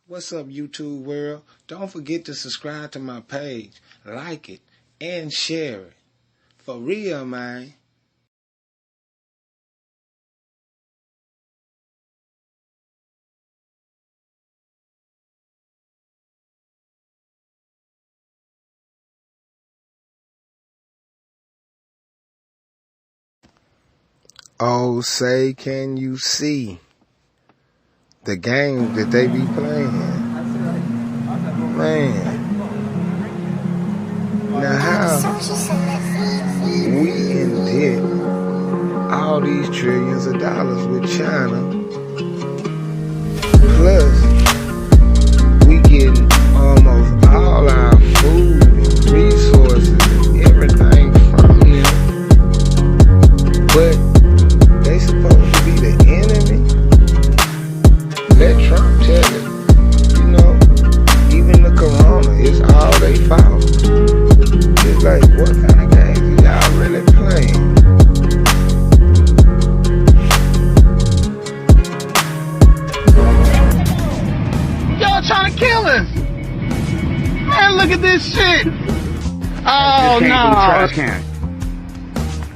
What's up, YouTube world? Don't forget to subscribe to my page, like it, and share it. For real, man. Oh, say, can you see the game that they be playing? Man. Now how we in debt all these trillions of dollars with China, plus we getting almost all our food and resources and everything from them, but they supposed to be the enemy? Let Trump tell it. You know, even the corona is all they fault. It's like, what kind of games are y'all really playing? Y'all trying to kill us! Man, look at this shit! Oh, no! From the trash can.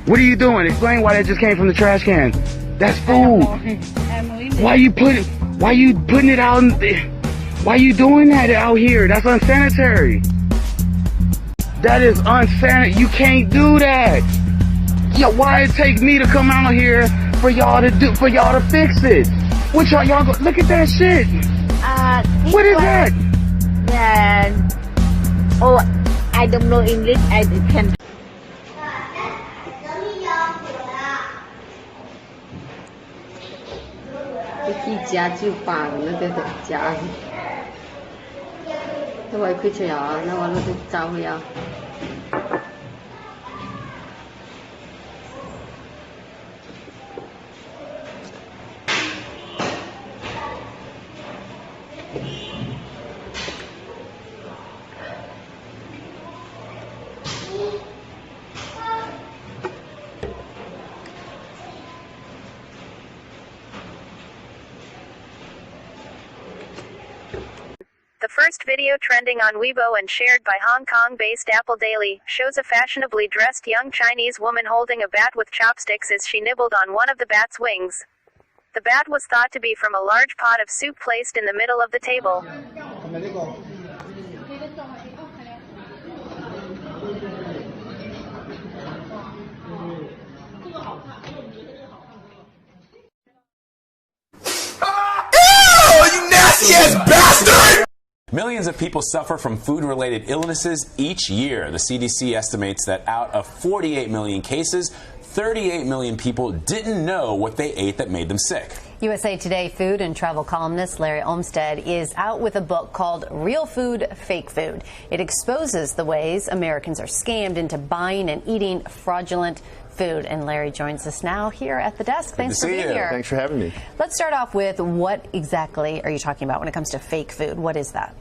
What are you doing? Explain why that just came from the trash can. That's food. Why you putting it out? Why you doing that out here? That's unsanitary. That is unsanitary. You can't do that. Yo, why it take me to come out here for y'all to fix it? What y'all go? Look at that shit. What is that? Oh, I don't know English. I can. Cái giá chịu bằng nó cái giá, nó vậy cứ chơi à, nó gọi là cái trâu vậy. The first video trending on Weibo and shared by Hong Kong-based Apple Daily shows a fashionably dressed young Chinese woman holding a bat with chopsticks as she nibbled on one of the bat's wings. The bat was thought to be from a large pot of soup placed in the middle of the table. You nasty-ass bastard! Millions of people suffer from food-related illnesses each year. The CDC estimates that out of 48 million cases, 38 million people didn't know what they ate that made them sick. USA Today food and travel columnist Larry Olmsted is out with a book called Real Food, Fake Food. It exposes the ways Americans are scammed into buying and eating fraudulent food. And Larry joins us now here at the desk. Thanks for being here. Thanks for having me. Let's start off with, what exactly are you talking about when it comes to fake food? What is that?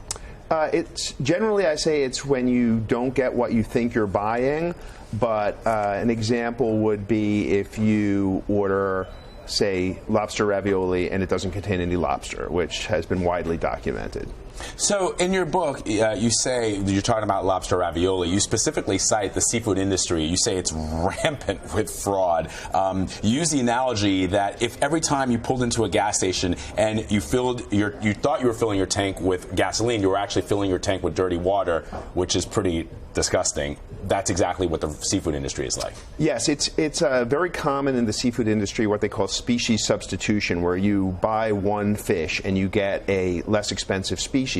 It's generally, I say it's when you don't get what you think you're buying, but an example would be if you order, say, lobster ravioli and it doesn't contain any lobster, which has been widely documented. So in your book, you say, you're talking about lobster ravioli, you specifically cite the seafood industry. You say it's rampant with fraud. You use the analogy that if every time you pulled into a gas station and you thought you were filling your tank with gasoline, you were actually filling your tank with dirty water, which is pretty disgusting. That's exactly what the seafood industry is like. Yes, it's very common in the seafood industry what they call species substitution, where you buy one fish and you get a less expensive species.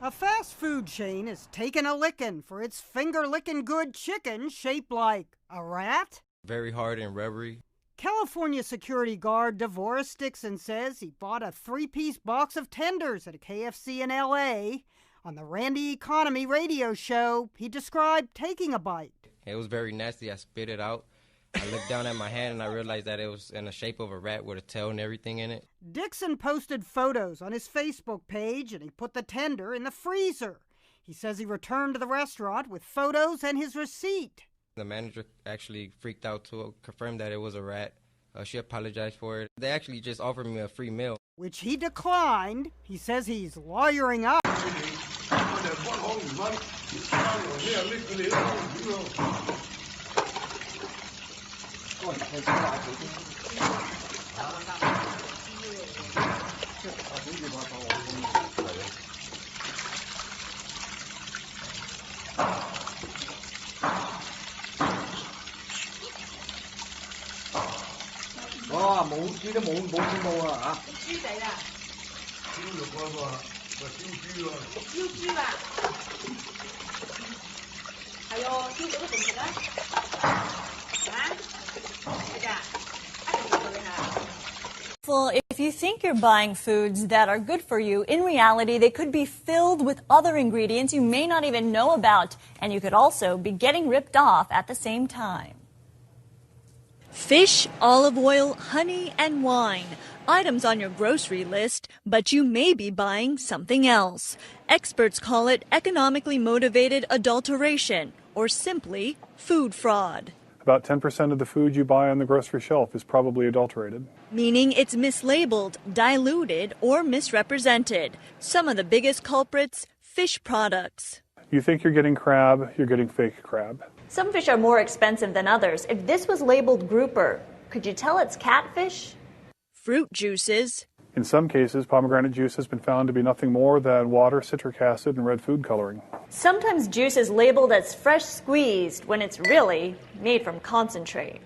A fast food chain is taking a licking for its finger-licking good chicken shaped like a rat. Very hard and rubbery. California security guard DeVoris Dixon says he bought a 3-piece box of tenders at a KFC in L.A. On the Randy Economy radio show, he described taking a bite. It was very nasty. I spit it out. I looked down at my hand and I realized that it was in the shape of a rat with a tail and everything in it. Dixon posted photos on his Facebook page and he put the tender in the freezer. He says he returned to the restaurant with photos and his receipt. The manager actually freaked out to confirm that it was a rat. She apologized for it. They actually just offered me a free meal. which he declined. He says he's lawyering up. If you think you're buying foods that are good for you, in reality, they could be filled with other ingredients you may not even know about, and you could also be getting ripped off at the same time. Fish, olive oil, honey, and wine. Items on your grocery list, but you may be buying something else. Experts call it economically motivated adulteration, or simply food fraud. About 10% of the food you buy on the grocery shelf is probably adulterated. Meaning it's mislabeled, diluted, or misrepresented. Some of the biggest culprits, fish products. You think you're getting crab, you're getting fake crab. Some fish are more expensive than others. If this was labeled grouper, could you tell it's catfish? Fruit juices. In some cases, pomegranate juice has been found to be nothing more than water, citric acid, and red food coloring. Sometimes juice is labeled as fresh squeezed when it's really made from concentrate.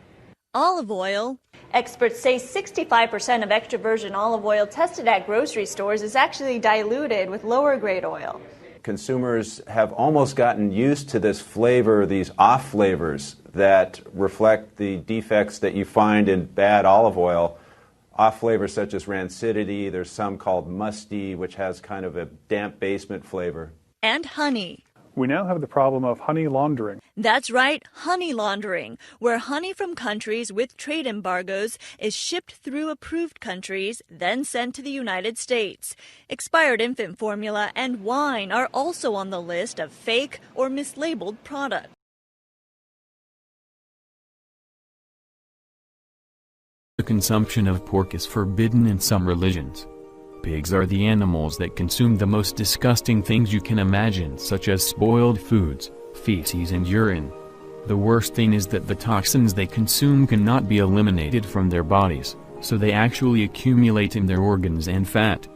Olive oil. Experts say 65% of extra virgin olive oil tested at grocery stores is actually diluted with lower grade oil. Consumers have almost gotten used to this flavor, these off flavors that reflect the defects that you find in bad olive oil. Off flavors such as rancidity, there's some called musty, which has kind of a damp basement flavor. And honey. We now have the problem of honey laundering. That's right, honey laundering, where honey from countries with trade embargoes is shipped through approved countries, then sent to the United States. Expired infant formula and wine are also on the list of fake or mislabeled products. The consumption of pork is forbidden in some religions. Pigs are the animals that consume the most disgusting things you can imagine, such as spoiled foods, feces and urine. The worst thing is that the toxins they consume cannot be eliminated from their bodies, so they actually accumulate in their organs and fat.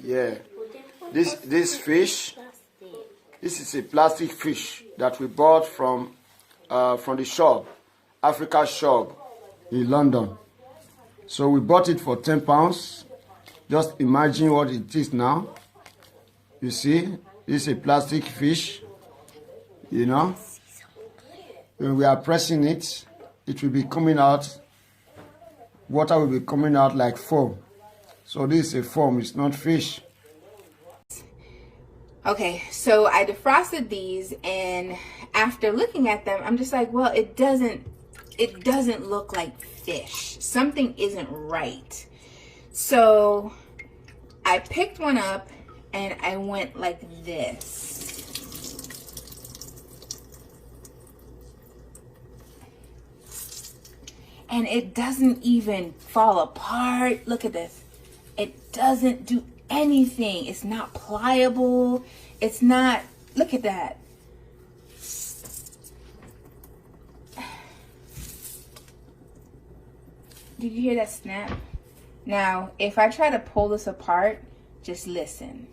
Yeah, this fish, this is a plastic fish that we bought from the shop, Africa shop in London. So we bought it for £10. Just imagine what it is now. You see, this is a plastic fish, you know. When we are pressing it, it will be coming out, water will be coming out like foam. So this is a foam, it's not fish. Okay, so I defrosted these, and after looking at them, I'm just like, well, it doesn't look like fish. Something isn't right. So I picked one up and I went like this. And it doesn't even fall apart. Look at this. It doesn't do anything. It's not pliable. It's not, look at that. Did you hear that snap? Now, if I try to pull this apart, just listen.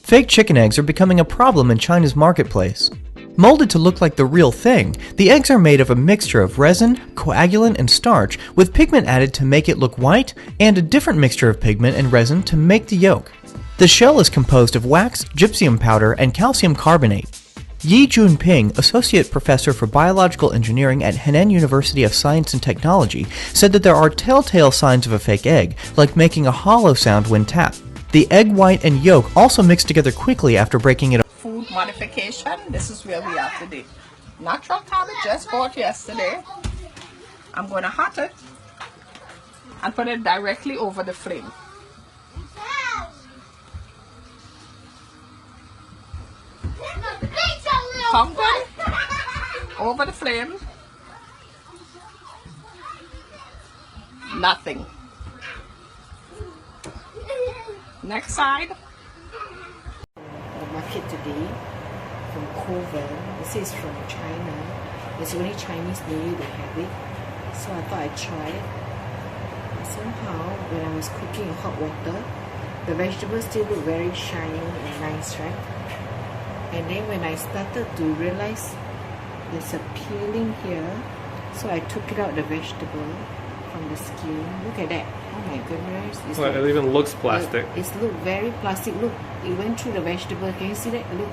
Fake chicken eggs are becoming a problem in China's marketplace. Molded to look like the real thing, the eggs are made of a mixture of resin, coagulant, and starch, with pigment added to make it look white, and a different mixture of pigment and resin to make the yolk. The shell is composed of wax, gypsum powder, and calcium carbonate. Yi Junping, Associate Professor for Biological Engineering at Henan University of Science and Technology, said that there are telltale signs of a fake egg, like making a hollow sound when tapped. The egg white and yolk also mix together quickly after breaking it. Food modification, this is where we are today. Natural cabbage, just bought yesterday. I'm going to hot it and put it directly over the flame. Pumpkin over the flame. Nothing. Next side. The market today from Kovan. This is from China. It's only Chinese New Year they have it. So I thought I'd try it. And somehow when I was cooking in hot water, the vegetables still look very shiny and nice, right? And then when I started to realize there's a peeling here, so I took it out the vegetable from the skin. Look at that. Oh my goodness. It's well, it even looks plastic. It's look very plastic. Look, it went through the vegetable. Can you see that? Look.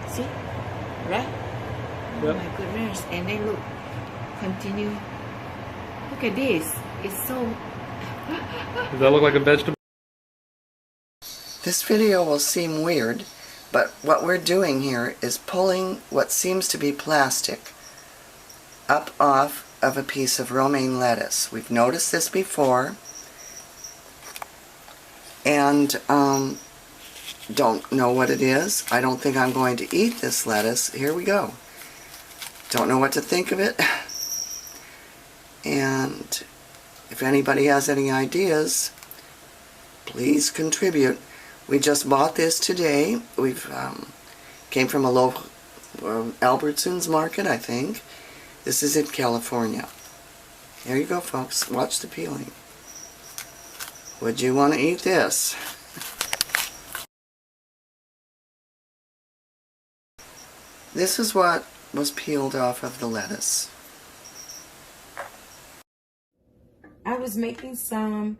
See? Right? Oh yep. My goodness. And then look. Continue. Look at this. It's so... Does that look like a vegetable? This video will seem weird, but what we're doing here is pulling what seems to be plastic up off of a piece of romaine lettuce. We've noticed this before and don't know what it is. I don't think I'm going to eat this lettuce. Here we go. Don't know what to think of it. And if anybody has any ideas, please contribute. We just bought this today. We've came from a local Albertsons market, I think. This is in California. There you go, folks. Watch the peeling. Would you want to eat this? This is what was peeled off of the lettuce. I was making some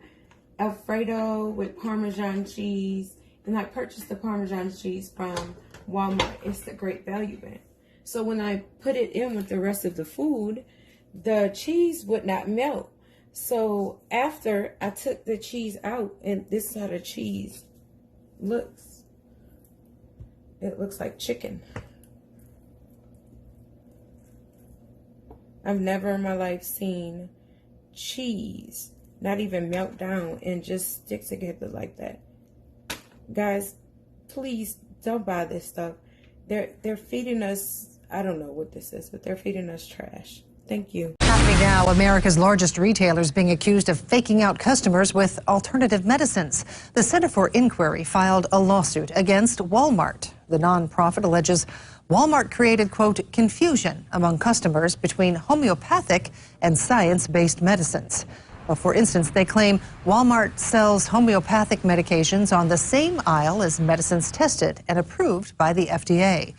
Alfredo with Parmesan cheese, and I purchased the Parmesan cheese from Walmart. It's the Great Value bin. So when I put it in with the rest of the food, the cheese would not melt. So after I took the cheese out, and this is how the cheese looks. It looks like chicken. I've never in my life seen cheese not even melt down and just stick together like that. Guys, please don't buy this stuff. They're feeding us, I don't know what this is, but they're feeding us trash. Thank you. Happening now, America's largest retailers being accused of faking out customers with alternative medicines. The Center for Inquiry filed a lawsuit against Walmart. The nonprofit alleges Walmart created, quote, confusion among customers between homeopathic and science-based medicines. Well, for instance, they claim Walmart sells homeopathic medications on the same aisle as medicines tested and approved by the FDA.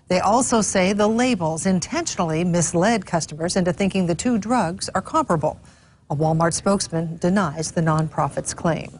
They also say the labels intentionally misled customers into thinking the two drugs are comparable. A Walmart spokesman denies the nonprofit's claim.